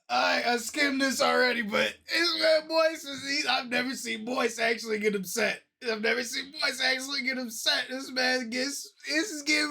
I skimmed this already, but it's man, Boyce I've never seen Boyce actually get upset. I've never seen Boyce actually get upset. This man gets he's getting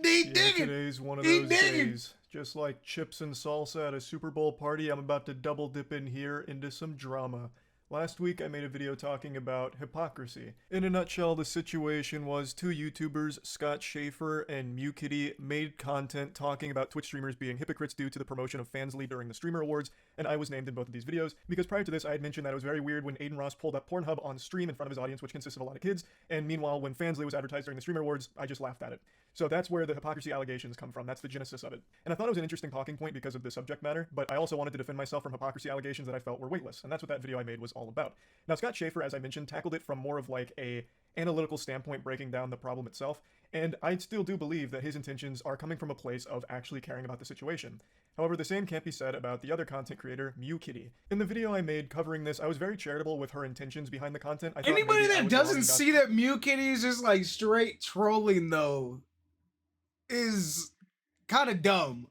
deep digging. Today's one of those days. Just like chips and salsa at a Super Bowl party, I'm about to double dip in here into some drama. Last week I made a video talking about hypocrisy. In a nutshell, the situation was two YouTubers, Scott Schaefer and MuKitty, made content talking about Twitch streamers being hypocrites due to the promotion of Fansly during the Streamer Awards, and I was named in both of these videos, because prior to this I had mentioned that it was very weird when Aiden Ross pulled up Pornhub on stream in front of his audience, which consists of a lot of kids, and meanwhile when Fansly was advertised during the Streamer Awards, I just laughed at it. So that's where the hypocrisy allegations come from. That's the genesis of it. And I thought it was an interesting talking point because of the subject matter, but I also wanted to defend myself from hypocrisy allegations that I felt were weightless, and that's what that video I made was all about. Now, Scott Schaefer, as I mentioned, tackled it from more of like a analytical standpoint, breaking down the problem itself, and I still do believe that his intentions are coming from a place of actually caring about the situation. However, the same can't be said about the other content creator, MuKitty. In the video I made covering this, I was very charitable with her intentions behind the content. I Anybody that doesn't see that MuKitty is just like straight trolling though is kind of dumb,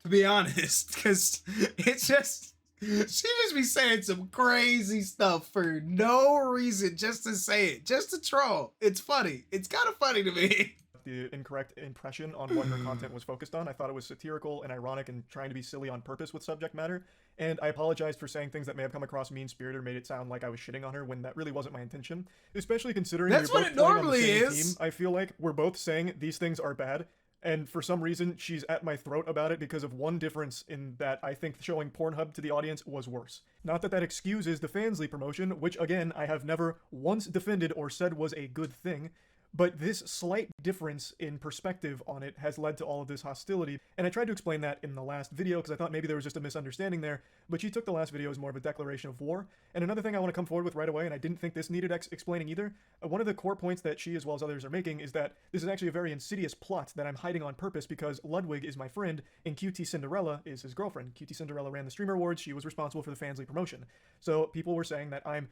to be honest, because it's just she just be saying some crazy stuff for no reason, just to say it, just to troll. It's funny. It's kind of funny to me. The incorrect impression on what her content was focused on. I thought it was satirical and ironic and trying to be silly on purpose with subject matter, and I apologized for saying things that may have come across mean-spirited or made it sound like I was shitting on her when that really wasn't my intention, especially considering that's what it normally is. Team. I feel like we're both saying these things are bad, and for some reason she's at my throat about it because of one difference in that I think showing Pornhub to the audience was worse. Not that that excuses the Fansly promotion, which again I have never once defended or said was a good thing, but this slight difference in perspective on it has led to all of this hostility, and I tried to explain that in the last video because I thought maybe there was just a misunderstanding there, but she took the last video as more of a declaration of war. And another thing I want to come forward with right away, and I didn't think this needed explaining either, one of the core points that she as well as others are making is that this is actually a very insidious plot that I'm hiding on purpose because Ludwig is my friend and QT Cinderella is his girlfriend. QT Cinderella ran the Streamer Awards, she was responsible for the Fansly promotion. So people were saying that I'm,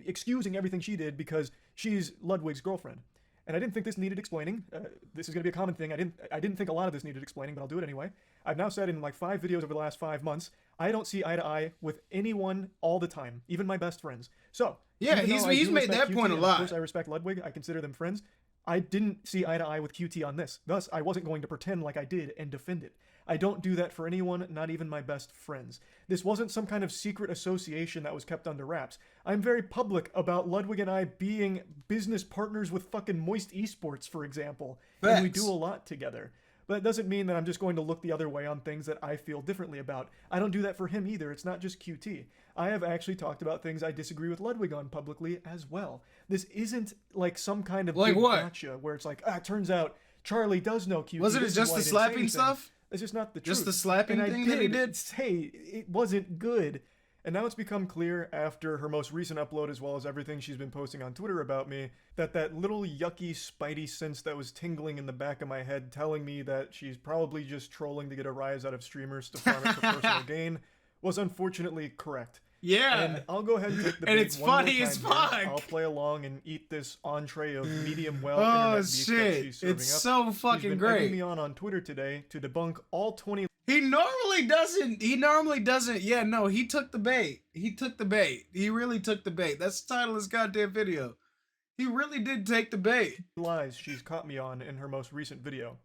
excusing everything she did because she's Ludwig's girlfriend. And I didn't think this needed explaining. This is going to be a common thing. I didn't think a lot of this needed explaining, but I'll do it anyway. I've now said in like 5 videos over the last 5 months, I don't see eye to eye with anyone all the time, even my best friends. So yeah, he's made that point a lot. Of course, I respect Ludwig. I consider them friends. I didn't see eye to eye with QT on this. Thus, I wasn't going to pretend like I did and defend it. I don't do that for anyone, not even my best friends. This wasn't some kind of secret association that was kept under wraps. I'm very public about Ludwig and I being business partners with fucking Moist Esports, for example. Facts. And we do a lot together. But it doesn't mean that I'm just going to look the other way on things that I feel differently about. I don't do that for him either. It's not just QT. I have actually talked about things I disagree with Ludwig on publicly as well. This isn't like some kind of like big what? gotcha where it's like, it turns out Charlie does know QT. Wasn't it just the slapping stuff? It's just not the truth. Just the slapping thing that he did? Hey, it wasn't good. And now it's become clear after her most recent upload, as well as everything she's been posting on Twitter about me, that that little yucky spidey sense that was tingling in the back of my head telling me that she's probably just trolling to get a rise out of streamers to farm it for personal gain was unfortunately correct. Yeah. And I'll go ahead and take the and bait it's one funny more as time fuck. here. I'll play along and eat this entree of medium well oh internet beef shit! that she's serving It's up. so fucking She's been great. egging me on Twitter today to debunk all 20. He normally doesn't. Yeah, no, he took the bait. He took the bait. He really took the bait. That's the title of his goddamn video. He really did take the bait. Lies she's caught me on in her most recent video.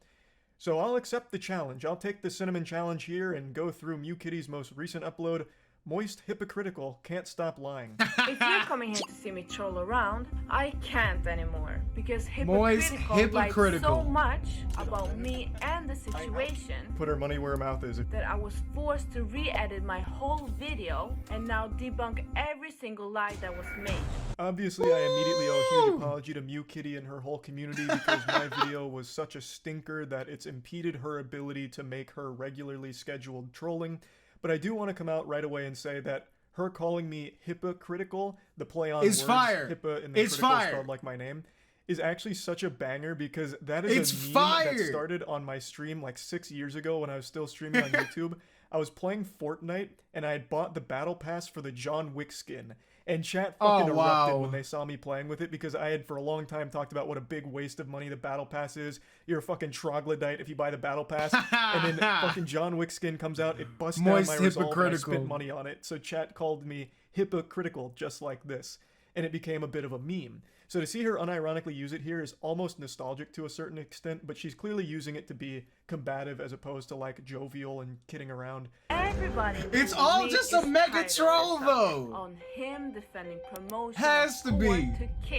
So I'll accept the challenge. I'll take the cinnamon challenge here and go through MuKitty's most recent upload, Moist Hypocritical Can't Stop Lying. If you're coming here to see me troll around, I can't anymore because Moist hypocritical lied so much about me and the situation Put her money where her mouth is. that I was forced to re-edit my whole video and now debunk every single lie that was made. Obviously, I immediately owe a huge apology to MuKitty and her whole community because my video was such a stinker that it's impeded her ability to make her regularly scheduled trolling. But I do want to come out right away and say that her calling me hypocritical, the play on It's words, fire. hippo and the It's critical fire. spelled like my name, is actually such a banger because that is It's a meme fire! that started on my stream like 6 years ago when I was still streaming on YouTube. I was playing Fortnite and I had bought the battle pass for the John Wick skin. And chat fucking erupted when they saw me playing with it because I had for a long time talked about what a big waste of money the battle pass is. You're a fucking troglodyte if you buy the battle pass. And then fucking John Wick skin comes out, it busts down my resolve and I spent money on it. So chat called me hypocritical just like this. And it became a bit of a meme. So to see her unironically use it here is almost nostalgic to a certain extent, but she's clearly using it to be combative as opposed to like jovial and kidding around. Everybody. It's all just a mega troll though. On him defending promotion. Has to be.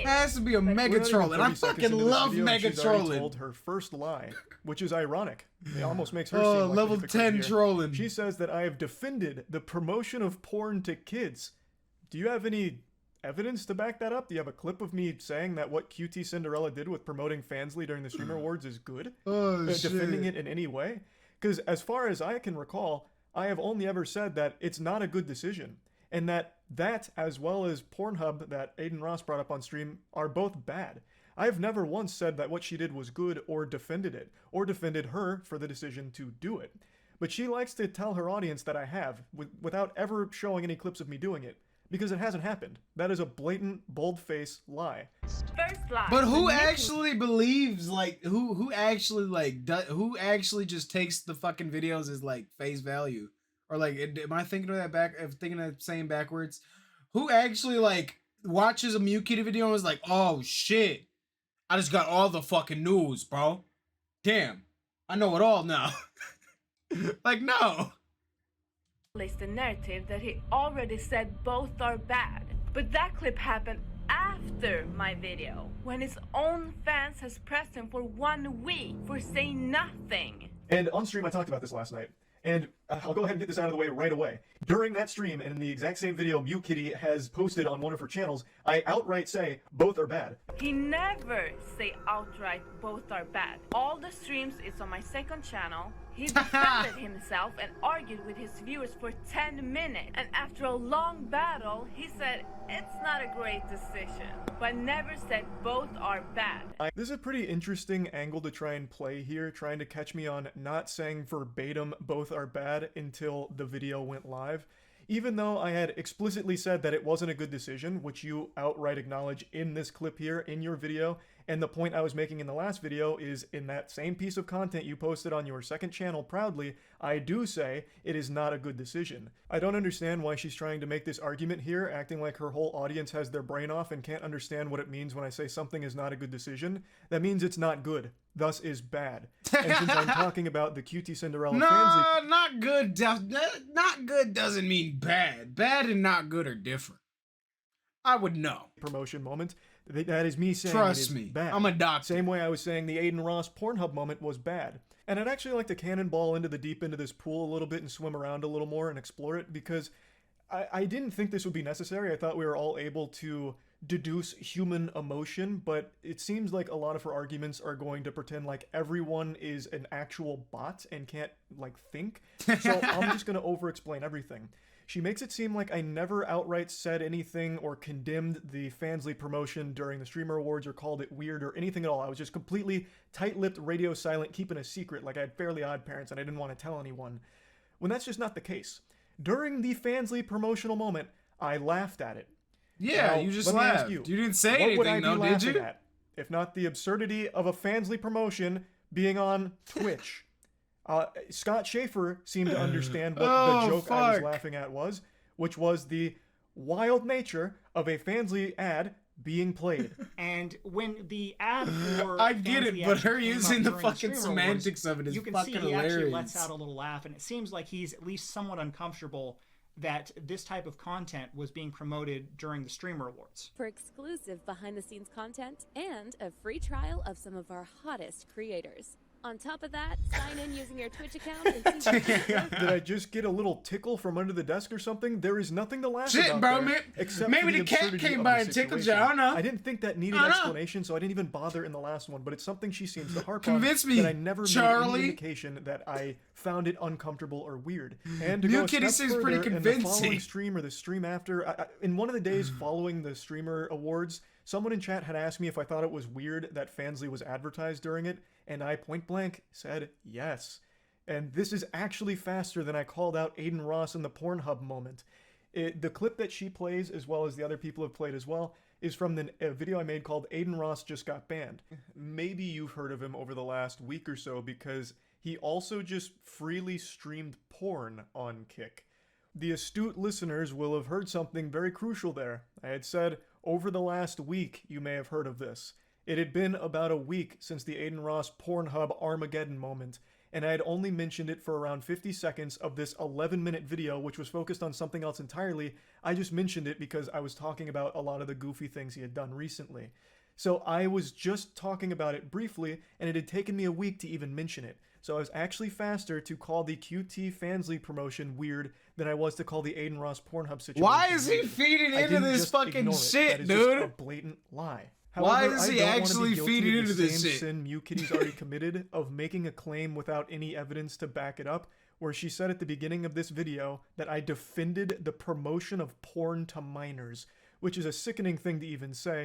Has to be a mega troll, and I fucking love mega trolling. Told her first lie, which is ironic. It almost makes her seem like level 10 trolling. She says that I have defended the promotion of porn to kids. Do you have any evidence to back that up? Do you have a clip of me saying that what QT Cinderella did with promoting Fansly during the Streamer Awards is good? Defending it in any way? Because as far as I can recall, I have only ever said that it's not a good decision. And that as well as Pornhub that Aiden Ross brought up on stream are both bad. I have never once said that what she did was good or defended it, or defended her for the decision to do it. But she likes to tell her audience that I have, without ever showing any clips of me doing it. Because it hasn't happened. That is a blatant, bold-faced lie. First lie. But who actually believes, like, who actually, like, who actually just takes the fucking videos as, like, face value? Or, like, am I thinking of that thinking of that saying backwards? Who actually, like, watches a MuKitty video and is like, oh, shit, I just got all the fucking news, bro. Damn, I know it all now. Like, no. The narrative that he already said both are bad. But that clip happened after my video, when his own fans has pressed him for 1 week for saying nothing. And on stream I talked about this last night, and I'll go ahead and get this out of the way right away. During that stream, and in the exact same video MuKitty has posted on one of her channels, I outright say both are bad. He never say outright both are bad. All the streams is on my second channel. He defended himself and argued with his viewers for 10 minutes. And after a long battle, he said it's not a great decision, but never said both are bad. This is a pretty interesting angle to try and play here, trying to catch me on not saying verbatim both are bad until the video went live. Even though I had explicitly said that it wasn't a good decision, which you outright acknowledge in this clip here in your video, and the point I was making in the last video is in that same piece of content you posted on your second channel proudly, I do say it is not a good decision. I don't understand why she's trying to make this argument here, acting like her whole audience has their brain off and can't understand what it means when I say something is not a good decision. That means it's not good, thus is bad. And since I'm talking about the QT Cinderella Fansly... not good. Not good doesn't mean bad. Bad and not good are different. I would know. Promotion moment. That is me saying Trust it is me, bad. I'm a doctor. Same way I was saying the Aiden Ross Pornhub moment was bad. And I'd actually like to cannonball into the deep end of this pool a little bit and swim around a little more and explore it because I didn't think this would be necessary. I thought we were all able to deduce human emotion, but it seems like a lot of her arguments are going to pretend like everyone is an actual bot and can't, like, think. So I'm just going to over-explain everything. She makes it seem like I never outright said anything or condemned the Fansly promotion during the Streamer Awards or called it weird or anything at all. I was just completely tight-lipped, radio silent, keeping a secret like I had Fairly Odd Parents and I didn't want to tell anyone. When that's just not the case. During the Fansly promotional moment, I laughed at it. Yeah, now, you just let me laughed. ask you didn't say what anything, would I be though, did laughing you? at, if not the absurdity of a Fansly promotion being on Twitch? Scott Schaefer seemed to understand what the joke I was laughing at was, which was the wild nature of a Fansly ad being played. And when the ad for I get it, Fansly but actually her came using up the during fucking Streamer Awards, semantics of it is you can fucking see he hilarious. actually lets out a little laugh, and it seems like he's at least somewhat uncomfortable that this type of content was being promoted during the Streamer Awards. For exclusive behind-the-scenes content and a free trial of some of our hottest creators. On top of that, sign in using your Twitch account and see Did I just get a little tickle from under the desk or something? There is nothing to laugh Shit, about bro, there, except maybe for the cat absurdity came of by the and tickled you, situation. I don't know. I didn't think that needed I don't know. explanation, so I didn't even bother in the last one, but it's something she seems to harp Convince on me, that I never Charlie. made any indication that I found it uncomfortable or weird. And to go a MuKitty step seems further, pretty in the convincing. following stream or the stream after, in one of the days following the Streamer Awards, Someone in chat had asked me if I thought it was weird that Fansly was advertised during it, and I point blank said yes. And this is actually faster than I called out Aiden Ross in the Pornhub moment. The clip that she plays, as well as the other people have played as well, is from a video I made called Aiden Ross Just Got Banned. Maybe you've heard of him over the last week or so because he also just freely streamed porn on Kick. The astute listeners will have heard something very crucial there. I had said, over the last week you may have heard of this. It had been about a week since the Aiden Ross Pornhub Armageddon moment, and I had only mentioned it for around 50 seconds of this 11-minute video, which was focused on something else entirely. I just mentioned it because I was talking about a lot of the goofy things he had done recently. So I was just talking about it briefly, and it had taken me a week to even mention it. So I was actually faster to call the QT Fansly promotion weird than I was to call the Aiden Ross Pornhub situation. Why is he weird. feeding I into didn't this just fucking ignore it. shit, That is dude? just a blatant lie. Why However, is he I don't wanna be actually guilty feeding of into the this same shit? sin MuKitty's already committed of making a claim without any evidence to back it up, where she said at the beginning of this video that I defended the promotion of porn to minors, which is a sickening thing to even say.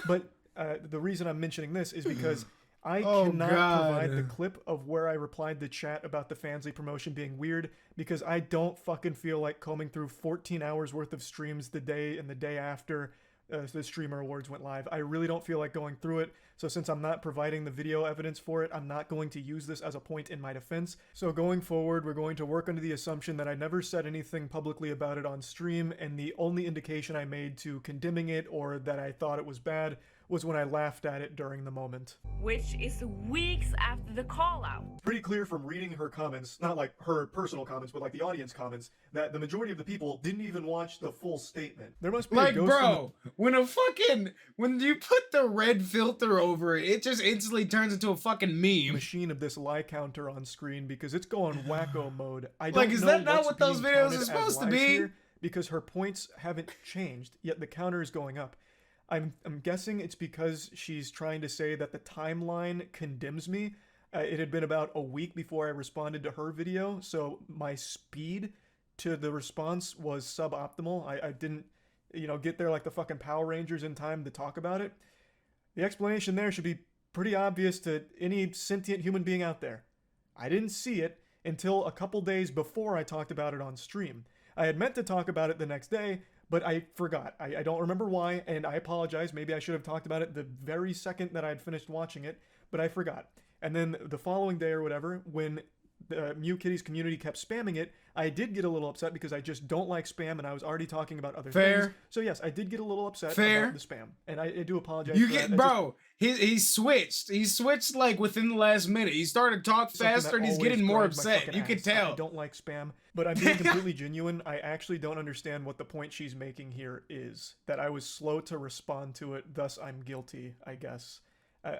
But the reason I'm mentioning this is because I cannot provide the clip of where I replied to chat about the Fansly promotion being weird because I don't fucking feel like combing through 14 hours worth of streams the day and the day after the Streamer Awards went live. I really don't feel like going through it, so since I'm not providing the video evidence for it, I'm not going to use this as a point in my defense. So going forward, we're going to work under the assumption that I never said anything publicly about it on stream, and the only indication I made to condemning it or that I thought it was bad was when I laughed at it during the moment. Which is weeks after the call out. Pretty clear from reading her comments, not like her personal comments, but like the audience comments, that the majority of the people didn't even watch the full statement. There must be Like, a ghost bro, when you put the red filter over it, it just instantly turns into a fucking meme. machine of this lie counter on screen because it's going wacko mode. I don't Like, is know that not what's what those being videos counted are as supposed to lies be? here, because her points haven't changed, yet the counter is going up. I'm guessing it's because she's trying to say that the timeline condemns me. It had been about a week before I responded to her video, so my speed to the response was suboptimal. I didn't, get there like the fucking Power Rangers in time to talk about it. The explanation there should be pretty obvious to any sentient human being out there. I didn't see it until a couple days before I talked about it on stream. I had meant to talk about it the next day, but I forgot. I don't remember why, and I apologize. Maybe I should have talked about it the very second that I had finished watching it, but I forgot. And then the following day or whatever, when the MuKitty's community kept spamming it, I did get a little upset because I just don't like spam, and I was already talking about other things. So yes, I did get a little upset about the spam, and I do apologize. You for get, that. bro. He switched. He switched like within the last minute. He started to talk faster, and he's getting more upset. You could tell. I don't like spam, but I'm being completely genuine. I actually don't understand what the point she's making here is. That I was slow to respond to it, thus I'm guilty, I guess.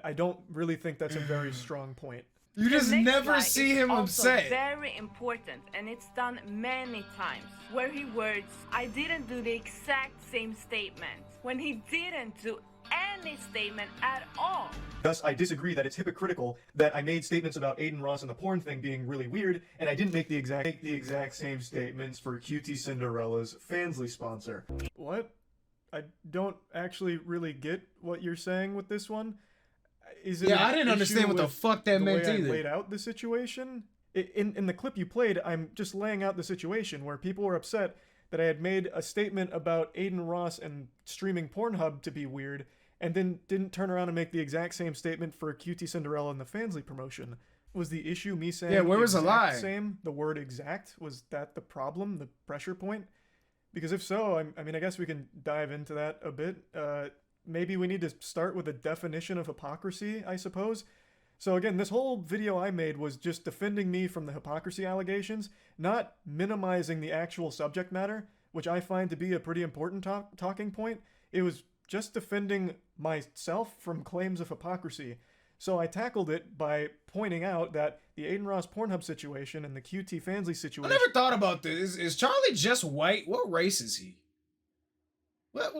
I don't really think that's a very strong point. You just The next never lie see is him also upset. very important, and it's done many times, where he words, I didn't do the exact same statement, when he didn't do any statement at all. Thus, I disagree that it's hypocritical that I made statements about Aiden Ross and the porn thing being really weird, and I didn't make the exact same statements for QT Cinderella's Fansly sponsor. What? I don't actually really get what you're saying with this one. Is it I didn't understand what the fuck that meant I either. laid out the situation? In the clip you played, I'm just laying out the situation where people were upset that I had made a statement about Aiden Ross and streaming Pornhub to be weird, and then didn't turn around and make the exact same statement for QT Cinderella and the Fansly promotion. Was the issue me saying where was the lie? same? The word exact? Was that the problem? The pressure point? Because if so, I mean, I guess we can dive into that a bit. Maybe we need to start with a definition of hypocrisy, I suppose. So again, this whole video I made was just defending me from the hypocrisy allegations, not minimizing the actual subject matter, which I find to be a pretty important talking point. It was just defending myself from claims of hypocrisy. So I tackled it by pointing out that the Aiden Ross Pornhub situation and the QT Fansly situation... I never thought about this. Is Charlie just white? What race is he? What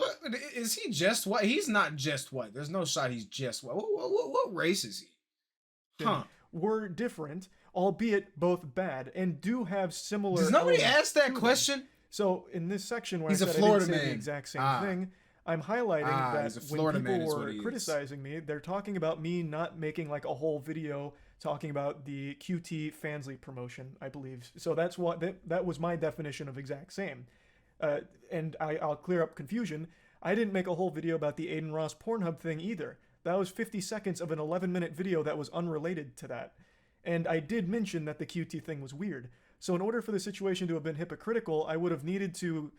is he just white? He's not just white. There's no shot he's just white. What race is he? Huh. Were different, albeit both bad, and do have similar... Does nobody elements ask that to them. question? So in this section where He's I a said Florida I didn't say man. the exact same thing, I'm highlighting he's a that Florida when man people is what were he is. criticizing me, they're talking about me not making like a whole video talking about the QT Fansly promotion, I believe. So that's what that was my definition of exact same. And I'll clear up confusion. I didn't make a whole video about the Aiden Ross Pornhub thing either. That was 50 seconds of an 11-minute video that was unrelated to that. And I did mention that the QT thing was weird. So in order for the situation to have been hypocritical, I would have needed to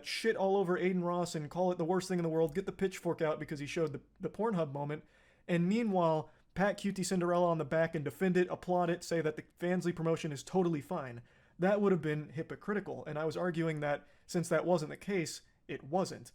shit all over Aiden Ross and call it the worst thing in the world, get the pitchfork out because he showed the Pornhub moment, and meanwhile, pat QT Cinderella on the back and defend it, applaud it, say that the Fansly promotion is totally fine. That would have been hypocritical, and I was arguing that since that wasn't the case, it wasn't.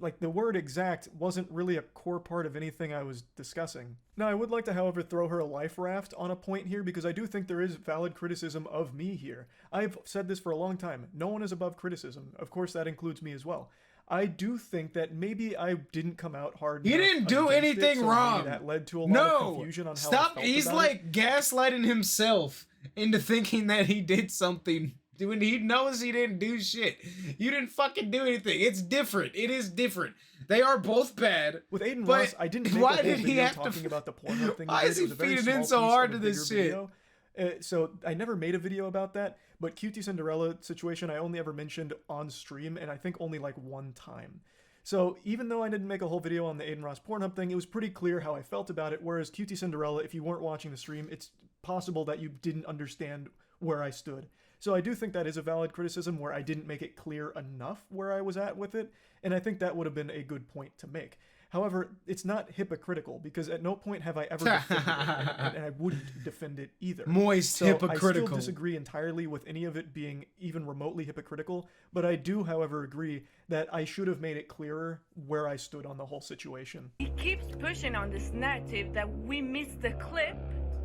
Like, the word exact wasn't really a core part of anything I was discussing. Now, I would like to, however, throw her a life raft on a point here, because I do think there is valid criticism of me here. I've said this for a long time. No one is above criticism. Of course, that includes me as well. I do think that maybe I didn't come out hard He enough didn't do against it, anything so maybe wrong. that led to a lot of confusion on how I felt He's about like it. gaslighting himself into thinking that he did something when he knows he didn't do shit. You didn't fucking do anything. It's different. It is different. They are both bad. With Aiden but Ross, I didn't make why a whole did he video have to talking about the Pornhub thing. Why he is did. he It was a very feeding in small so piece hard of to a this bigger shit? video. So I never made a video about that, but QT Cinderella situation I only ever mentioned on stream, and I think only like one time. So even though I didn't make a whole video on the Aiden Ross Pornhub thing, it was pretty clear how I felt about it, whereas QT Cinderella, if you weren't watching the stream, it's possible that you didn't understand where I stood. So I do think that is a valid criticism where I didn't make it clear enough where I was at with it, and I think that would have been a good point to make. However, it's not hypocritical, because at no point have I ever defended it, and I wouldn't defend it either. Moist So hypocritical. I still disagree entirely with any of it being even remotely hypocritical, but I do, however, agree that I should have made it clearer where I stood on the whole situation. He keeps pushing on this narrative that we missed the clip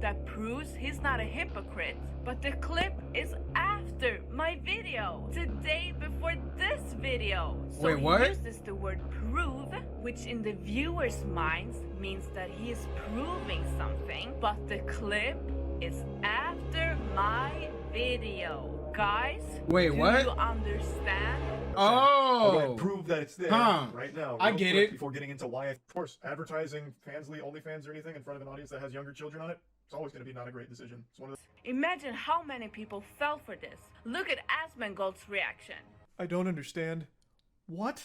that proves he's not a hypocrite, but the clip is after my video, the day before this video. So Wait, what? he uses the word prove, which in the viewer's minds means that he is proving something, but the clip is after my video. Guys, Wait, do what? you understand? I'll go ahead Oh, and prove that it's there Huh. right now. I real get quick it. Before getting into why, of course, advertising Fansly, OnlyFans, or anything in front of an audience that has younger children on it, it's always going to be not a great decision. It's one of the... Imagine how many people fell for this. Look at Asmongold's reaction. I don't understand. What?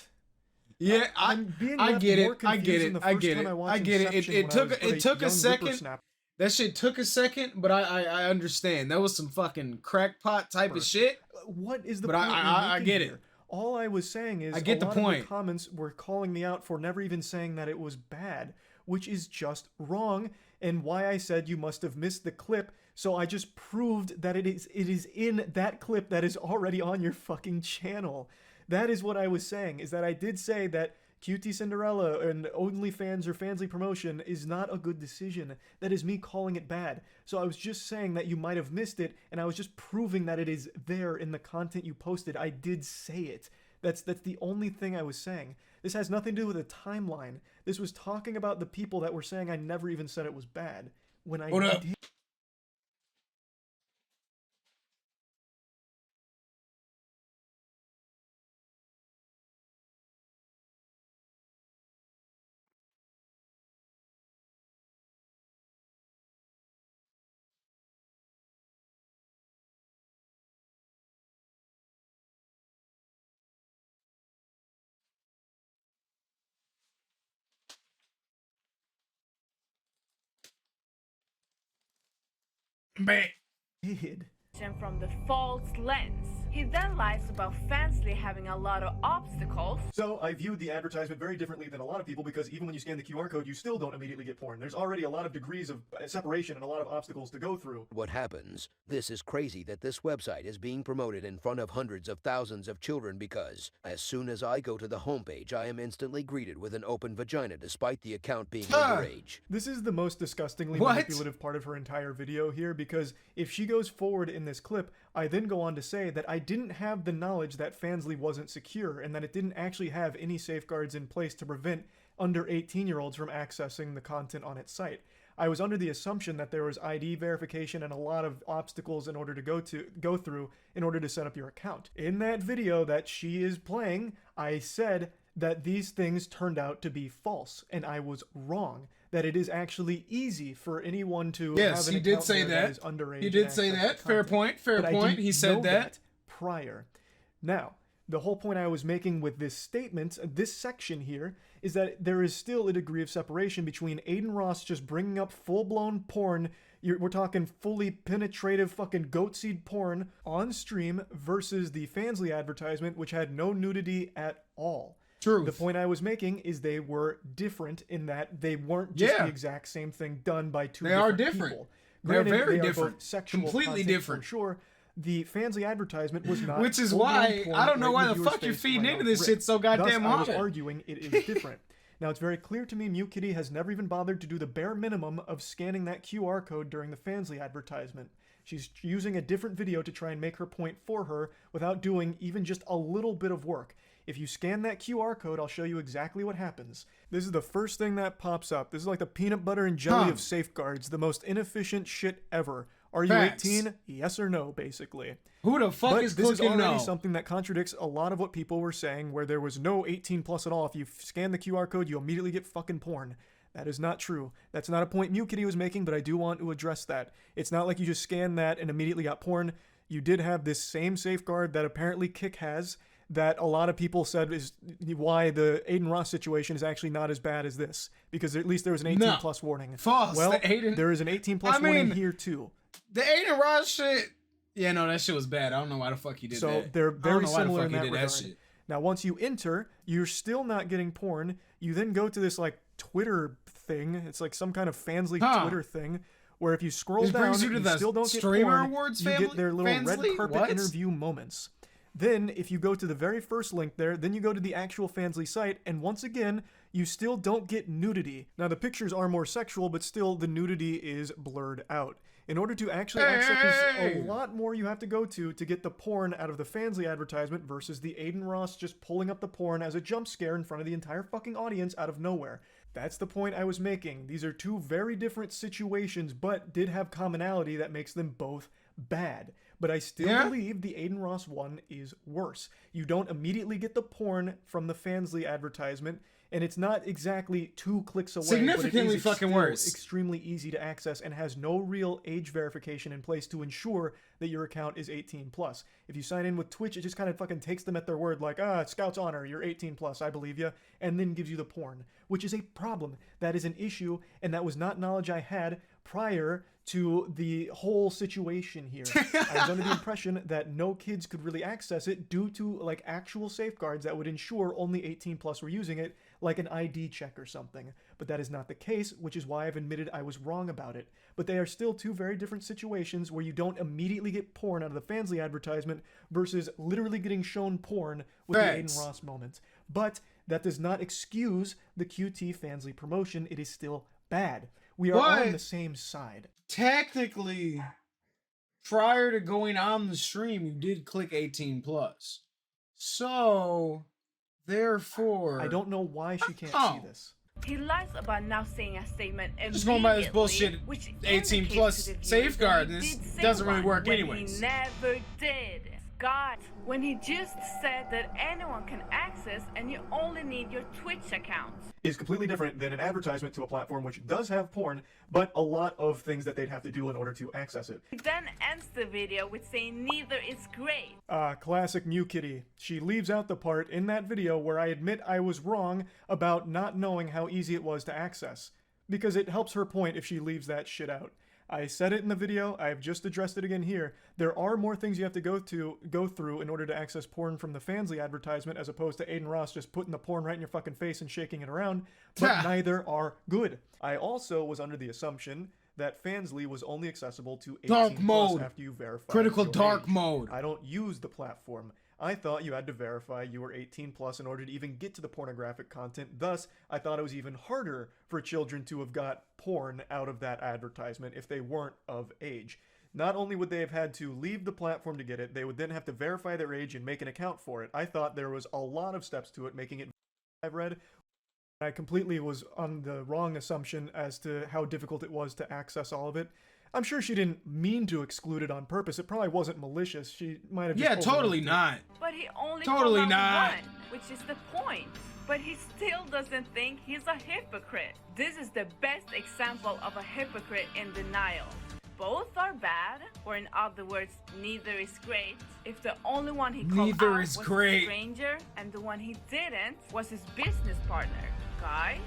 yeah, I'm being I left get more it. I confused get than it. the I first get time it. I watched I get it. Inception It when I was took but it took a young second. whippersnapper. That shit took a second, but I understand. That was some fucking crackpot type of shit. What is the But point I you're get making it. here? All I was saying is I get a the lot point. of the comments were calling me out for never even saying that it was bad, which is just wrong, and why I said you must have missed the clip. So I just proved that it is in that clip that is already on your fucking channel. That is what I was saying, is that I did say that QT Cinderella and OnlyFans or Fansly promotion is not a good decision. That is me calling it bad. So I was just saying that you might have missed it, and I was just proving that it is there in the content you posted. I did say it. That's the only thing I was saying. This has nothing to do with a timeline. This was talking about the people that were saying I never even said it was bad. When I Hold up. did. Man. From the false lens. He then lies about Fansly having a lot of obstacles. So I viewed the advertisement very differently than a lot of people, because even when you scan the QR code, you still don't immediately get porn. There's already a lot of degrees of separation and a lot of obstacles to go through. What happens? This is crazy that this website is being promoted in front of hundreds of thousands of children because as soon as I go to the homepage, I am instantly greeted with an open vagina despite the account being underage. This is the most disgustingly What? manipulative part of her entire video here, because if she goes forward in this clip, I then go on to say that I didn't have the knowledge that Fansly wasn't secure and that it didn't actually have any safeguards in place to prevent under 18-year-olds from accessing the content on its site. I was under the assumption that there was ID verification and a lot of obstacles in order to go through in order to set up your account. In that video that she is playing, I said that these things turned out to be false, and I was wrong. That it is actually easy for anyone to Yes, have an he did account say there that. is underage. He and did say access that. the Fair content. point. Fair But I point. didn't He said know that prior. Now, the whole point I was making with this statement, this section here, is that there is still a degree of separation between Aiden Ross just bringing up full-blown porn. We're talking fully penetrative fucking goat seed porn on stream versus the Fansly advertisement, which had no nudity at all. Truth. The point I was making is they were different in that they weren't just the exact same thing done by two different people. They're Granted, very they are different. both sexual Completely content different. for sure. The Fansly advertisement was not. Which is full-blown why porn I don't know right why in the viewer's fuck you're face feeding right into off this rip. shit so goddamn Thus, I was hard. arguing it is different. Now, it's very clear to me MuKitty has never even bothered to do the bare minimum of scanning that QR code during the Fansly advertisement. She's using a different video to try and make her point for her without doing even just a little bit of work. If you scan that QR code, I'll show you exactly what happens. This is the first thing that pops up. This is like the peanut butter and jelly of safeguards, the most inefficient shit ever. Are you 18? Yes or no, basically. Who the fuck is this is clicking already no? something that contradicts a lot of what people were saying, where there was no 18 plus at all. If you scan the QR code, you immediately get fucking porn. That is not true. That's not a point MuKitty was making, but I do want to address that. It's not like you just scan that and immediately got porn. You did have this same safeguard that apparently Kick has, that a lot of people said is why the Aiden Ross situation is actually not as bad as this, because at least there was an 18 plus warning. False. Well, Aiden, there is an 18 plus warning here too. The Aiden Ross shit. Yeah, no, that shit was bad. I don't know why the fuck he did that. So they're very similar in that regard. Shit. Now, once you enter, you're still not getting porn. You then go to this like Twitter thing. It's like some kind of Fansly Twitter thing, where if you scroll This down, brings you to you the still don't get Streamer porn. Awards You get their little red Fansly? carpet What? interview moments. Then, if you go to the very first link there, then you go to the actual Fansly site, and once again, you still don't get nudity. Now, the pictures are more sexual, but still, the nudity is blurred out. In order to actually access this, a lot more you have to go to get the porn out of the Fansly advertisement versus the Aiden Ross just pulling up the porn as a jump scare in front of the entire fucking audience out of nowhere. That's the point I was making. These are two very different situations, but did have commonality that makes them both bad. But I still believe the Aiden Ross one is worse. You don't immediately get the porn from the Fansly advertisement, and it's not exactly 2 clicks away. Significantly but it is fucking worse. Extremely easy to access and has no real age verification in place to ensure that your account is 18 plus. If you sign in with Twitch, it just kind of fucking takes them at their word, like, Scout's Honor, you're 18 plus, I believe you, and then gives you the porn, which is a problem. That is an issue, and that was not knowledge I had prior to the whole situation here. I was under the impression that no kids could really access it due to like actual safeguards that would ensure only 18 plus were using it, like an ID check or something. But that is not the case, which is why I've admitted I was wrong about it. But they are still two very different situations where you don't immediately get porn out of the Fansly advertisement versus literally getting shown porn with the Aiden Ross moment. But that does not excuse the QT Fansly promotion. It is still bad. We are on the same side. Technically, prior to going on the stream, you did click 18 plus. So, therefore, I don't know why she can't see this. He lies about now saying a statement immediately, just going by this bullshit which 18 plus safeguard. This doesn't really work anyways. He never did. Scott, when he just said that anyone can access and you only need your Twitch account. Is completely different than an advertisement to a platform which does have porn, but a lot of things that they'd have to do in order to access it. He then ends the video with saying neither is great. Classic MuKitty. She leaves out the part in that video where I admit I was wrong about not knowing how easy it was to access, because it helps her point if she leaves that shit out. I said it in the video, I've just addressed it again here. There are more things you have to go through in order to access porn from the Fansly advertisement as opposed to Aiden Ross just putting the porn right in your fucking face and shaking it around, but neither are good. I also was under the assumption that Fansly was only accessible to 18 dark plus mode. After you verify Critical your dark age. mode. I don't use the platform. I thought you had to verify you were 18 plus in order to even get to the pornographic content. Thus, I thought it was even harder for children to have got porn out of that advertisement if they weren't of age. Not only would they have had to leave the platform to get it, they would then have to verify their age and make an account for it. I thought there was a lot of steps to it, making it I've read. I completely was on the wrong assumption as to how difficult it was to access all of it. I'm sure she didn't mean to exclude it on purpose. It probably wasn't malicious. She might have just totally overlooked it. not. But he only Totally called out not. one, which is the point. but he still doesn't think he's a hypocrite. This is the best example of a hypocrite in denial. Both are bad, or in other words, neither is great. If the only one he called Neither out is was great. a stranger, and the one he didn't was his business partner. Guys,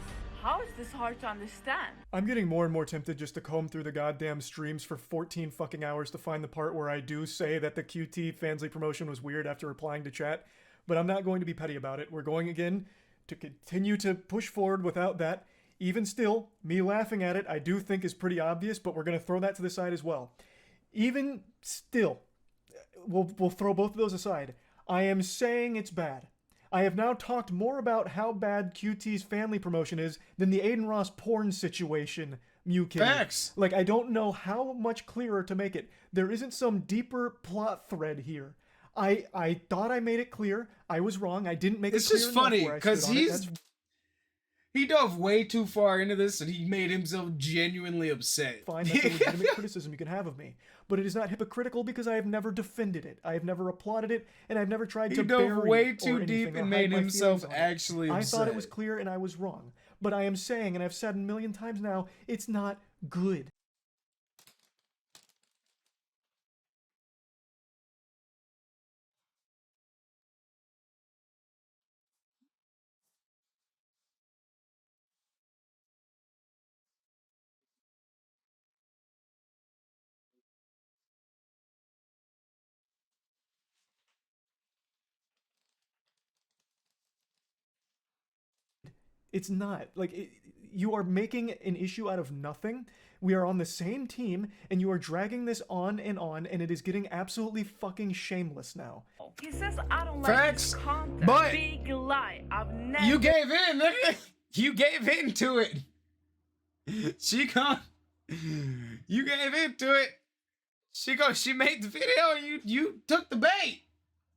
how is this hard to understand? I'm getting more and more tempted just to comb through the goddamn streams for 14 fucking hours to find the part where I do say that the QT Fansly promotion was weird after replying to chat, but I'm not going to be petty about it. We're going again to continue to push forward without that. Even still, me laughing at it, I do think is pretty obvious, but we're going to throw that to the side as well. Even still, we'll throw both of those aside. I am saying it's bad. I have now talked more about how bad QT's family promotion is than the Aiden Ross porn situation, MuKitty. Facts. Like, I don't know how much clearer to make it. There isn't some deeper plot thread here. I thought I made it clear. I was wrong. I didn't make it clear enough. It's just funny where I because stood on it. he dove way too far into this and he made himself genuinely upset. Fine, that's a legitimate criticism you can have of me. But it is not hypocritical because I have never defended it. I have never applauded it, and I've never tried to bury it. He dove way or too anything deep or and hide made my himself feelings on it. actually upset. I thought it was clear and I was wrong. But I am saying, and I've said a million times now, it's not good. It's not. Like, you are making an issue out of nothing. We are on the same team, and you are dragging this on, and it is getting absolutely fucking shameless now. He says I don't Facts, like his content. but Big lie. I've never. You gave in, nigga. You gave in to it. You gave in to it. She made the video. You took the bait.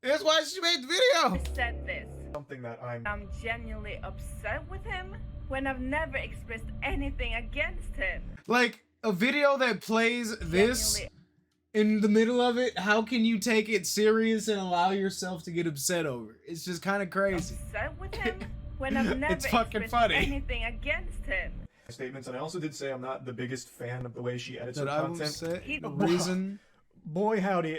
That's why she made the video. Said this. Something that I'm genuinely upset with him when I've never expressed anything against him. Like a video that plays this in the middle of it. How can you take it serious and allow yourself to get upset over it? It's just kind of crazy. Upset with him when I've never It's fucking expressed funny. anything against him. statements, and I also did say I'm not the biggest fan of the way she edits That her I will content. say the reason. Boy howdy,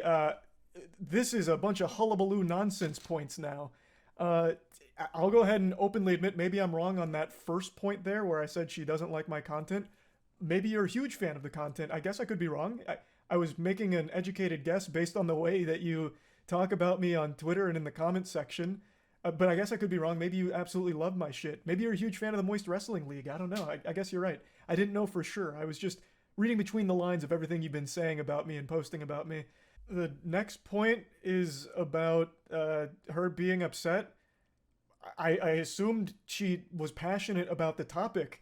this is a bunch of hullabaloo nonsense points now. I'll go ahead and openly admit maybe I'm wrong on that first point there where I said she doesn't like my content. Maybe you're a huge fan of the content. I guess I could be wrong. I was making an educated guess based on the way that you talk about me on Twitter and in the comments section. But I guess I could be wrong. Maybe you absolutely love my shit. Maybe you're a huge fan of the Moist Wrestling League. I don't know. I guess you're right. I didn't know for sure. I was just reading between the lines of everything you've been saying about me and posting about me. The next point is about her being upset. I assumed she was passionate about the topic,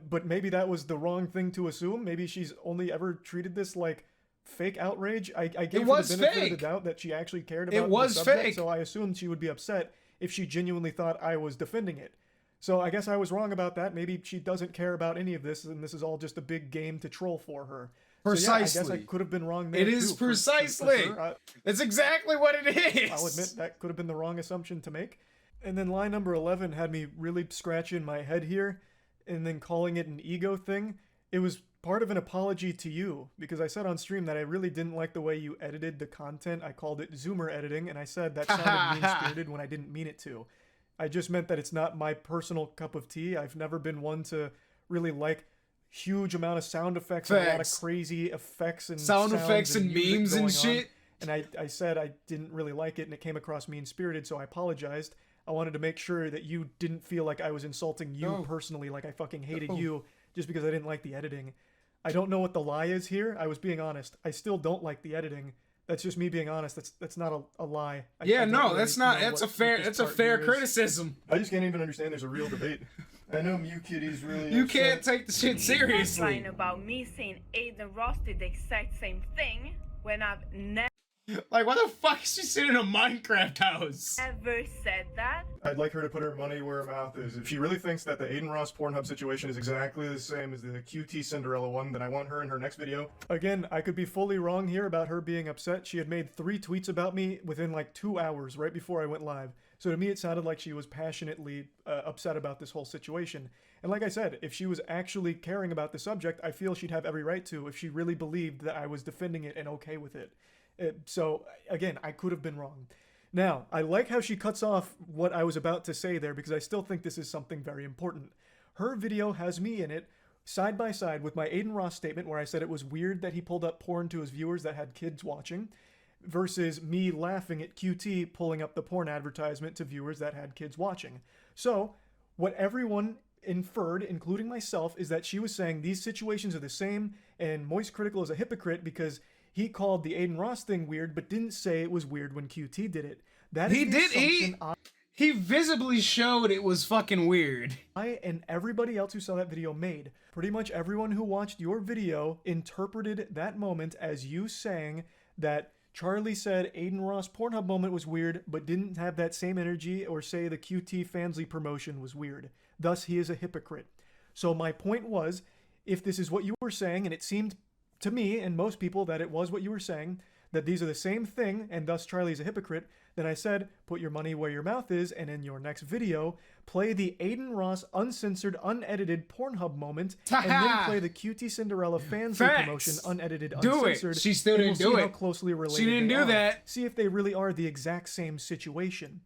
but maybe that was the wrong thing to assume. Maybe she's only ever treated this like fake outrage. I give her the benefit of the doubt that she actually cared about the subject, so I assumed she would be upset if she genuinely thought I was defending it. So I guess I was wrong about that. Maybe she doesn't care about any of this, and this is all just a big game to troll for her. Precisely. So yeah, I guess I could have been wrong there. It is too, precisely. for sure. That's exactly what it is. I'll admit that could have been the wrong assumption to make. And then line number 11 had me really scratching my head here, and then calling it an ego thing. It was part of an apology to you, because I said on stream that I really didn't like the way you edited the content. I called it Zoomer editing, and I said that sounded mean-spirited when I didn't mean it to. I just meant that it's not my personal cup of tea. I've never been one to really like huge amount of sound effects and a lot of crazy effects and sound effects and memes and shit. And I said I didn't really like it, and it came across mean-spirited, so I apologized. I wanted to make sure that you didn't feel like I was insulting you personally, like I fucking hated you just because I didn't like the editing. I don't know what the lie is here. I was being honest. I still don't like the editing. That's just me being honest. That's not a lie. That's a fair criticism. I just can't even understand there's a real debate. I know MuKitty's really You can't take the shit seriously. Lying about me saying Aiden Ross did the exact same thing when I've never. Like, why the fuck is she sitting in a Minecraft house? Ever said that? I'd like her to put her money where her mouth is. If she really thinks that the Aiden Ross Pornhub situation is exactly the same as the QT Cinderella one, then I want her in her next video. Again, I could be fully wrong here about her being upset. She had made 3 tweets about me within like 2 hours right before I went live. So to me, it sounded like she was passionately upset about this whole situation. And like I said, if she was actually caring about the subject, I feel she'd have every right to if she really believed that I was defending it and okay with it. So again, I could have been wrong. Now, I like how she cuts off what I was about to say there because I still think this is something very important. Her video has me in it side by side with my Aiden Ross statement where I said it was weird that he pulled up porn to his viewers that had kids watching versus me laughing at QT pulling up the porn advertisement to viewers that had kids watching. So, what everyone inferred, including myself, is that she was saying these situations are the same and Moist Critical is a hypocrite because he called the Aiden Ross thing weird, but didn't say it was weird when QT did it. That is He the did. assumption He visibly showed it was fucking weird. I and everybody else who saw that video made. Pretty much everyone who watched your video interpreted that moment as you saying that Charlie said Aiden Ross Pornhub moment was weird, but didn't have that same energy or say the QT Fansly promotion was weird. Thus, he is a hypocrite. So my point was, if this is what you were saying, and it seemed to me and most people that it was what you were saying, that these are the same thing, and thus Charlie's a hypocrite, then I said, put your money where your mouth is, and in your next video, play the Aiden Ross uncensored, unedited Pornhub moment, and then play the QT Cinderella Fansly promotion unedited, uncensored. She still didn't do see it. How closely related She didn't they do are. that. See if they really are the exact same situation.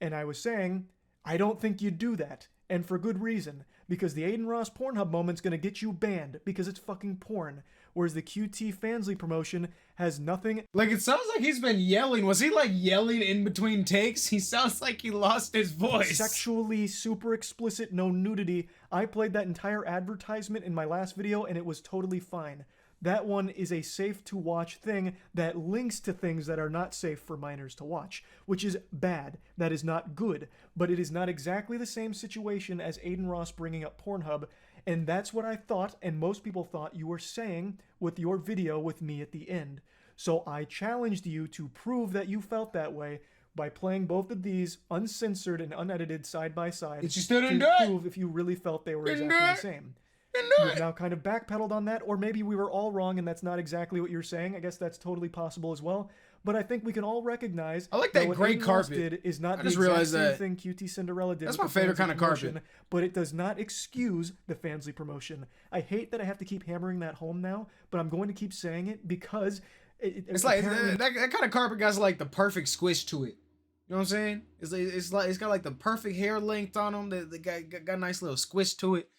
And I was saying, I don't think you'd do that. And for good reason. Because the Aiden Ross Pornhub moment's gonna get you banned, because it's fucking porn. Whereas the QT Fansly promotion has nothing. Like, it sounds like he's been yelling. Was he, like, yelling in between takes? He sounds like he lost his voice. Sexually super explicit, no nudity. I played that entire advertisement in my last video, and it was totally fine. That one is a safe to watch thing that links to things that are not safe for minors to watch, which is bad. That is not good, but it is not exactly the same situation as Aiden Ross bringing up Pornhub, and that's what I thought, and most people thought you were saying with your video with me at the end. So I challenged you to prove that you felt that way by playing both of these uncensored and unedited side by side. And she still didn't to do it. prove if you really felt they were Didn't exactly do the it. same. Didn't do You've it. now kind of backpedaled on that, or maybe we were all wrong and that's not exactly what you're saying. I guess that's totally possible as well. But I think we can all recognize I like that what gray Aiden Ross carpet. did is not I the just exact realized same that. thing QT Cinderella did. That's with my the favorite Fansly kind of promotion, carpet. but it does not excuse the Fansly promotion. I hate that I have to keep hammering that home now, but I'm going to keep saying it because It's like, that kind of carpet got, like, the perfect squish to it. You know what I'm saying? It's got, like, the perfect hair length on them. They got a nice little squish to it.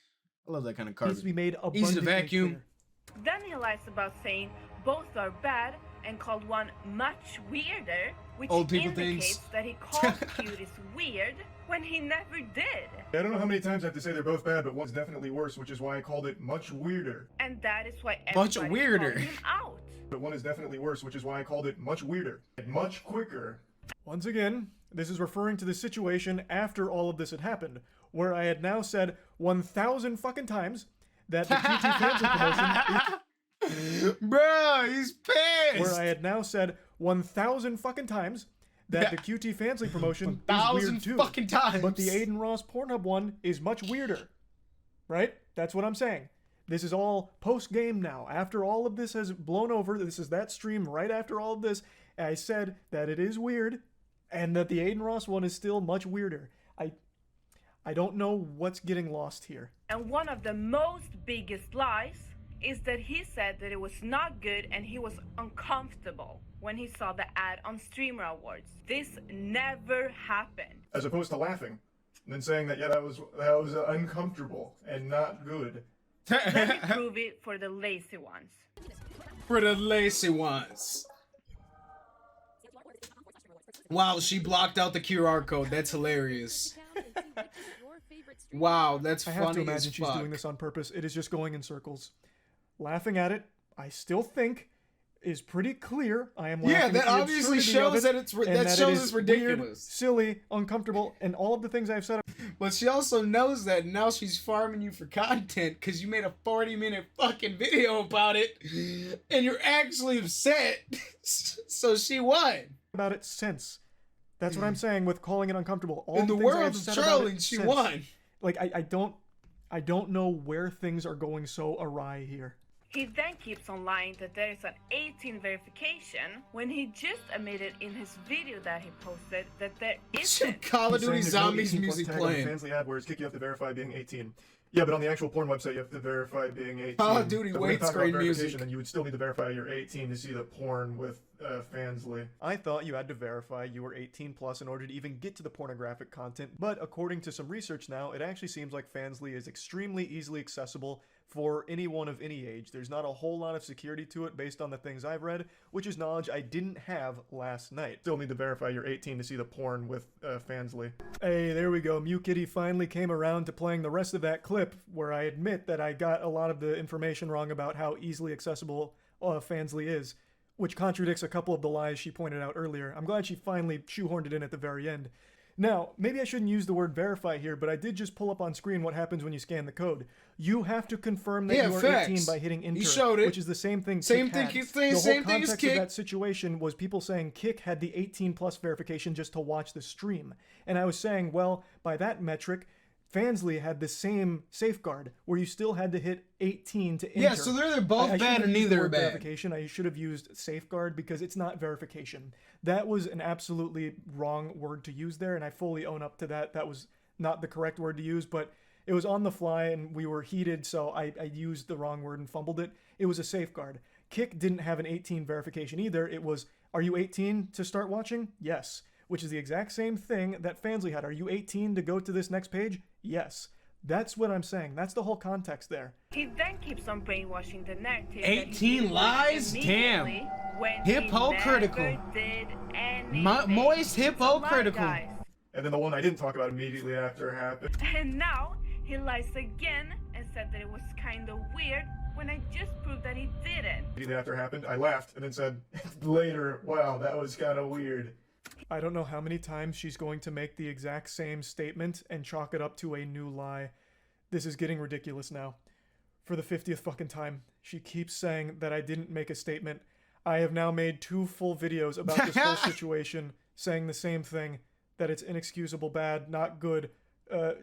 I love that kind of needs carpet. to be made Easy to abundantly vacuum. clear. Then he lies about saying both are bad and called one much weirder, which Old people indicates things. that he called cuties weird when he never did. I don't know how many times I have to say they're both bad, but one's definitely worse, which is why I called it much weirder. And that is why Much everybody's weirder. calling him out. But one is definitely worse, which is why I called it much weirder and much quicker. Once again, this is referring to the situation after all of this had happened, where I had now said 1,000 fucking times that the QT Fansly promotion Bro, he's pissed. where I had now said 1,000 fucking times that the QT Fansly promotion is 1,000 weird too. fucking times. But the Aiden Ross Pornhub one is much weirder. Right? That's what I'm saying. This is all post-game now. After all of this has blown over, this is that stream right after all of this, I said that it is weird and that the Aiden Ross one is still much weirder. I don't know what's getting lost here. And one of the most biggest lies is that he said that it was not good and he was uncomfortable when he saw the ad on Streamer Awards. This never happened. As opposed to laughing, and then saying that, yeah, that was uncomfortable and not good. Let me prove it for the lazy ones. For the lazy ones. Wow, she blocked out the QR code. That's hilarious. Wow, that's I funny have to as imagine she's fuck. doing this on purpose. It is just going in circles. Laughing at it, I still think is pretty clear. I am Yeah, laughing that at the obviously absurdity of shows it, that it's and that it shows is it's ridiculous. weird, silly, uncomfortable, and all of the things I've said. But she also knows that, and now she's farming you for content because you made a 40-minute fucking video about it, and you're actually upset. So she won. About it since. That's what I'm saying with calling it uncomfortable. All In the things I have world of said about trolling, it she since. won. Like I don't know where things are going so awry here. He then keeps on lying that there is an 18 verification when he just admitted in his video that he posted that there isn't. Call of He's Duty saying there's no Zombies 18 plus music tag on the playing. Fansly AdWords kick you have to verify being 18. Yeah, but on the actual porn website you have to verify being 18. Call of Duty But when we weight talk about screen verification, music. then you would still need to verify you're 18 to see the porn with Fansly. I thought you had to verify you were 18 plus in order to even get to the pornographic content, but according to some research now, it actually seems like Fansly is extremely easily accessible for anyone of any age. There's not a whole lot of security to it based on the things I've read, which is knowledge I didn't have last night. Still need to verify you're 18 to see the porn with Fansly. Hey, there we go. MuKitty finally came around to playing the rest of that clip where I admit that I got a lot of the information wrong about how easily accessible Fansly is, which contradicts a couple of the lies she pointed out earlier. I'm glad she finally shoehorned it in at the very end. Now, maybe I shouldn't use the word verify here, but I did just pull up on screen what happens when you scan the code. You have to confirm that you are 18 by hitting enter, He showed it. which is the same thing Same Kik thing. had. Same The whole thing as context of Kik. that situation was people saying Kik had the 18 plus verification just to watch the stream. And I was saying, well, by that metric, Fansly had the same safeguard where you still had to hit 18 to enter. Yeah, so they're both I bad shouldn't and have used the neither are word bad. verification. I should have used safeguard because it's not verification. That was an absolutely wrong word to use there, and I fully own up to that. That was not the correct word to use, but it was on the fly and we were heated, so I used the wrong word and fumbled it. It was a safeguard. Kik didn't have an 18 verification either. It was, are you 18 to start watching? Yes. Which is the exact same thing that Fansly had. Are you 18 to go to this next page? Yes. That's what I'm saying. That's the whole context there. He then keeps on brainwashing the narrative. 18 lies? Damn. Hypocritical. Moist hypocritical. And then the one I didn't talk about immediately after happened. And now he lies again and said that it was kind of weird when I just proved that he didn't. Immediately after it happened, I laughed and then said later, wow, that was kind of weird. I don't know how many times she's going to make the exact same statement and chalk it up to a new lie. This is getting ridiculous now. For the 50th fucking time, she keeps saying that I didn't make a statement. I have now made 2 full videos about this whole situation saying the same thing, that it's inexcusable, bad, not good,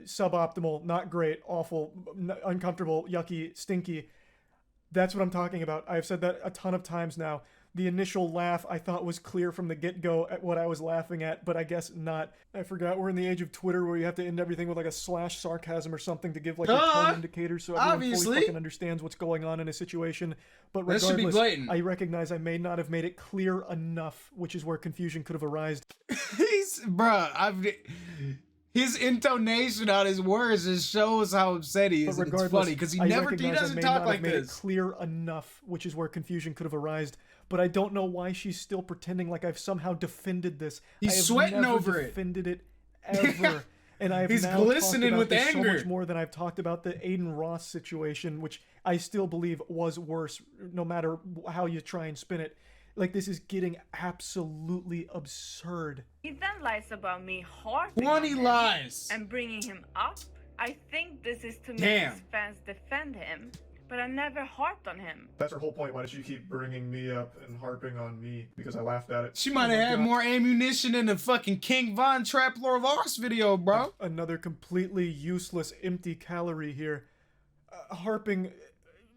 suboptimal, not great, awful, uncomfortable, yucky, stinky. That's what I'm talking about. I've said that a ton of times now. The initial laugh I thought was clear from the get-go at what I was laughing at, but I guess not. I forgot we're in the age of Twitter where you have to end everything with like a slash sarcasm or something to give like a tone indicator so everyone fully fucking understands what's going on in a situation. But That should be regardless, blatant. I recognize I may not have made it clear enough, which is where confusion could have arisen. His intonation on his words just shows how upset he is. But And it's funny because he doesn't talk like this. It clear enough, which is where confusion could have arisen. But I don't know why she's still pretending like I've somehow defended this. He's I have sweating never over it. defended it ever. And I have He's now glistening talked about with this anger. so much more than I've talked about the Aiden Ross situation, which I still believe was worse, no matter how you try and spin it. Like, this is getting absolutely absurd. He then lies about me harping 20 on him lies. and bringing him up. I think this is to make Damn. his fans defend him, but I never harped on him. That's her whole point. Why does she keep bringing me up and harping on me? Because I laughed at it. She might have had more ammunition than the fucking King Von Trap Lord Lost video, bro. Another completely useless, empty calorie here. Harping,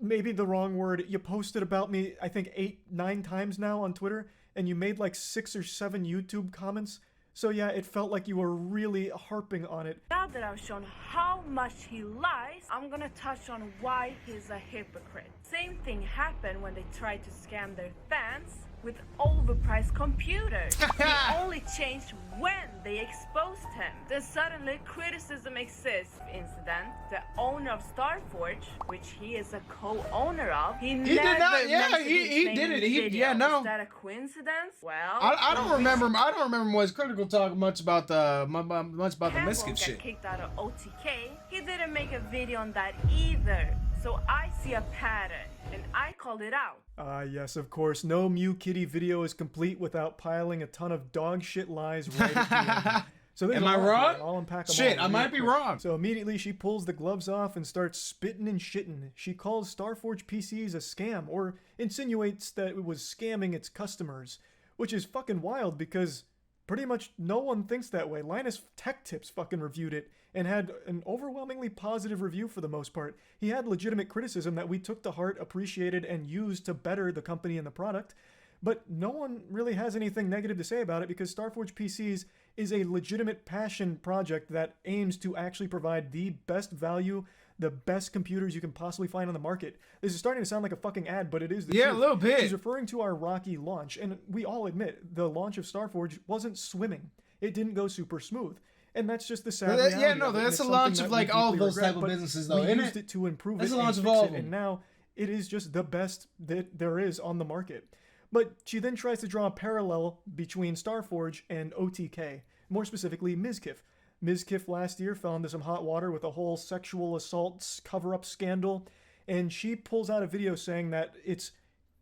maybe the wrong word. You posted about me, I think 8-9 times now on Twitter, and you made like 6 or 7 YouTube comments. So yeah, it felt like you were really harping on it. Now that I've shown how much he lies, I'm gonna touch on why he's a hypocrite. Same thing happened when they tried to scam their fans with overpriced computers. He only changed when they exposed him. Then suddenly criticism exists. Incident, the owner of Starforge, which he is a co-owner of, he did never not- yeah, mentioned he his name did in it. the He- video. yeah, no. Is that a coincidence? Well, I don't remember. I don't remember Moist Critical talking much about the Campbell Mischief got shit. kicked out of OTK. He didn't make a video on that either. So I see a pattern, and I called it out. Ah, yes, of course. No MuKitty video is complete without piling a ton of dog shit lies right at the end. So Am I wrong? I'll unpack them Shit, all I might be quick. wrong. So immediately she pulls the gloves off and starts spitting and shitting. She calls Starforge PCs a scam, or insinuates that it was scamming its customers, which is fucking wild because pretty much no one thinks that way. Linus Tech Tips fucking reviewed it and had an overwhelmingly positive review for the most part. He had legitimate criticism that we took to heart, appreciated, and used to better the company and the product. But no one really has anything negative to say about it because Starforge PCs is a legitimate passion project that aims to actually provide the best value, the best computers you can possibly find on the market. This is starting to sound like a fucking ad, but it is the truth. A little bit. She's referring to our rocky launch, and we all admit the launch of Starforge wasn't swimming. It didn't go super smooth. And that's just the sad reality. Yeah, no, of it. that's It's the launch something of that we like all of deeply those regret, type of but businesses, though, we isn't used it? it to improve That's it the launch and of fix all it, of them. and now it is just the best that there is on the market. But she then tries to draw a parallel between Starforge and OTK, more specifically Mizkif. Mizkif last year fell into some hot water with a whole sexual assault cover-up scandal, and she pulls out a video saying that it's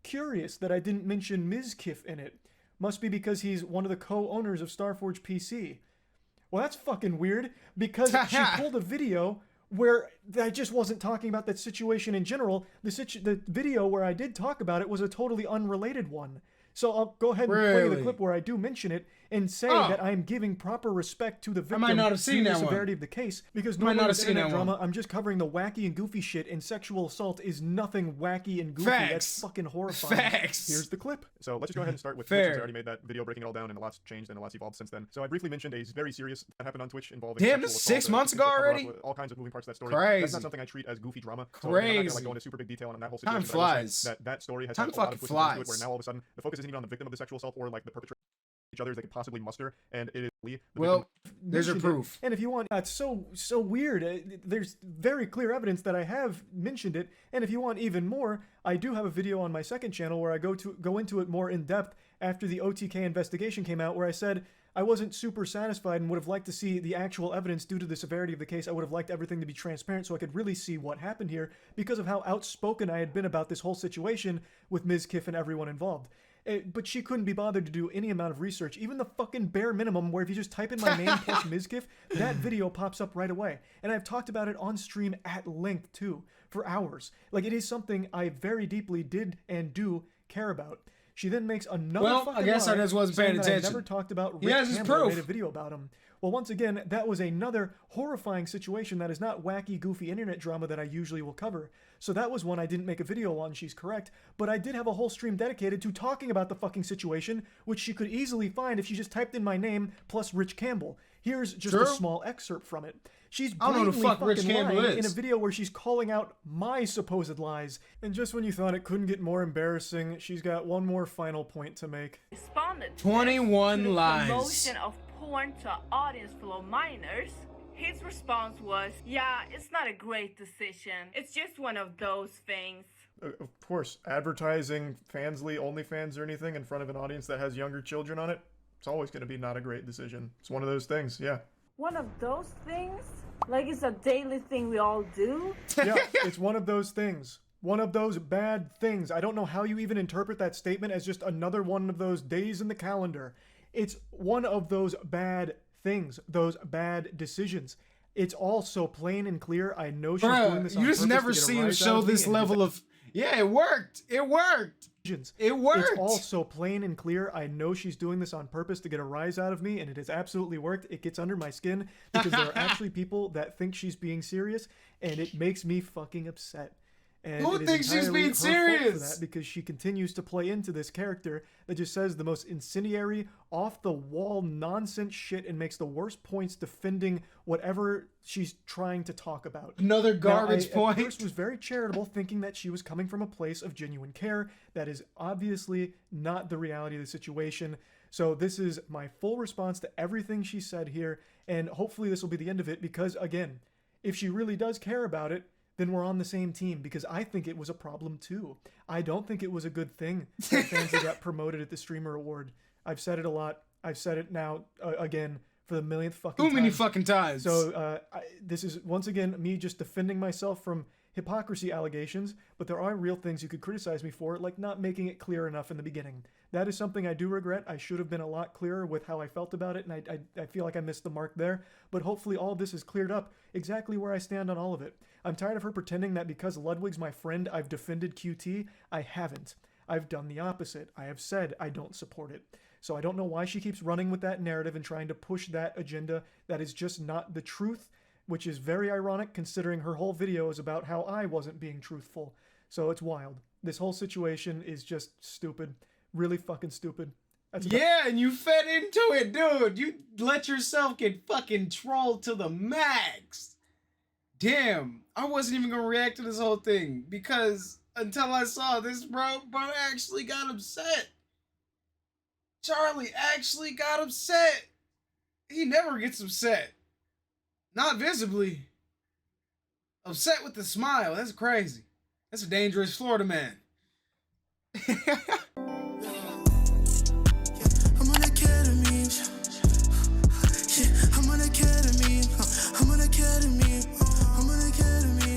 curious that I didn't mention Mizkif in it. Must be because he's one of the co-owners of Starforge PC. Well, that's fucking weird, because she pulled a video where I just wasn't talking about that situation in general. The video where I did talk about it was a totally unrelated one. So I'll go ahead and play the clip where I do mention it and say that I'm giving proper respect to the victim. I might not have seen due to that the one. severity of the case, because Might not normally have with seen internet that one. drama, I'm just covering the wacky and goofy shit, and sexual assault is nothing wacky and goofy. Facts. That's fucking horrifying. Facts. Here's the clip. So let's just go ahead and start with Fair. Twitch, since I already made that video breaking it all down, and a lot's changed and a lot's evolved since then. So I briefly mentioned a very serious that happened on Twitch involving Damn, sexual this is assault, 6 months ago potential cover-up, already? with all kinds of moving parts of that story. Crazy. That's not something I treat as goofy drama. So I'm not Crazy. gonna like go into super big detail on that whole Time situation. but I will flies. say that story has Time had a lot fucking of twists and turns to it, flies. where now all of a sudden the focus isn't even on the victim of the sexual assault or like the perpetrator each other as they could possibly muster, and it is Lee. The Well, victim. there's your mentioned it. proof. And if you want, it's so weird. There's very clear evidence that I have mentioned it. And if you want even more, I do have a video on my second channel where I go into it more in depth after the OTK investigation came out, where I said I wasn't super satisfied and would have liked to see the actual evidence due to the severity of the case. I would have liked everything to be transparent so I could really see what happened here because of how outspoken I had been about this whole situation with Ms. Kiff and everyone involved. But she couldn't be bothered to do any amount of research, even the fucking bare minimum, where if you just type in my name plus Mizkif, that video pops up right away. And I've talked about it on stream at length too, for hours. Like, it is something I very deeply did and do care about. She then makes another Well, fucking I guess I lie just wasn't paying saying that I attention. never talked about He Rick has his Campbell. I proof. made a video about him. Well, once again, that was another horrifying situation that is not wacky, goofy internet drama that I usually will cover. So that was one I didn't make a video on, she's correct, but I did have a whole stream dedicated to talking about the fucking situation, which she could easily find if she just typed in my name plus Rich Campbell. Here's just a True. small excerpt from it. She's I don't know who the blatantly fuck Rich fucking Campbell lying in is. a video where she's calling out my supposed lies. And just when you thought it couldn't get more embarrassing, she's got one more final point to make. Responded to 21 this, to the lies. promotion of porn to an audience full of minors. His response was, yeah, it's not a great decision. It's just one of those things. Of course, advertising Fansly, OnlyFans, or anything in front of an audience that has younger children on it, it's always going to be not a great decision. It's one of those things, yeah. One of those things? Like it's a daily thing we all do? Yeah, it's one of those things. One of those bad things. I don't know how you even interpret that statement as just another one of those days in the calendar. It's one of those bad things, those bad decisions. It's all so plain and clear. I know she's doing this on you just purpose never to get a see him rise out show of me, this and level of. Yeah, it worked. It worked. It worked. It's all so plain and clear. I know she's doing this on purpose to get a rise out of me, and it has absolutely worked. It gets under my skin because there are actually people that think she's being serious, and it makes me fucking upset. And Who it is thinks she's entirely being her fault for serious? that, because she continues to play into this character that just says the most incendiary, off-the-wall nonsense shit and makes the worst points defending whatever she's trying to talk about. Another Now, garbage I, point. At first was very charitable, thinking that she was coming from a place of genuine care. That is obviously not the reality of the situation. So this is my full response to everything she said here, and hopefully this will be the end of it, because again, if she really does care about it, then we're on the same team, because I think it was a problem too. I don't think it was a good thing that Fansly got promoted at the Streamer Award. I've said it a lot. I've said it now again for the millionth fucking Too time. many fucking times. So this is once again me just defending myself from hypocrisy allegations, but there are real things you could criticize me for, like not making it clear enough in the beginning. That is something I do regret. I should have been a lot clearer with how I felt about it, and I feel like I missed the mark there. But hopefully all of this is cleared up exactly where I stand on all of it. I'm tired of her pretending that because Ludwig's my friend, I've defended QT. I haven't. I've done the opposite. I have said I don't support it. So I don't know why she keeps running with that narrative and trying to push that agenda that is just not the truth, which is very ironic considering her whole video is about how I wasn't being truthful. So it's wild. This whole situation is just stupid. Really fucking stupid. Yeah, and you fed into it, dude. You let yourself get fucking trolled to the max. Damn, I wasn't even gonna react to this whole thing because until I saw this, bro actually got upset. Charlie actually got upset. He never gets upset. Not visibly. Upset with a smile. That's crazy. That's a dangerous Florida man.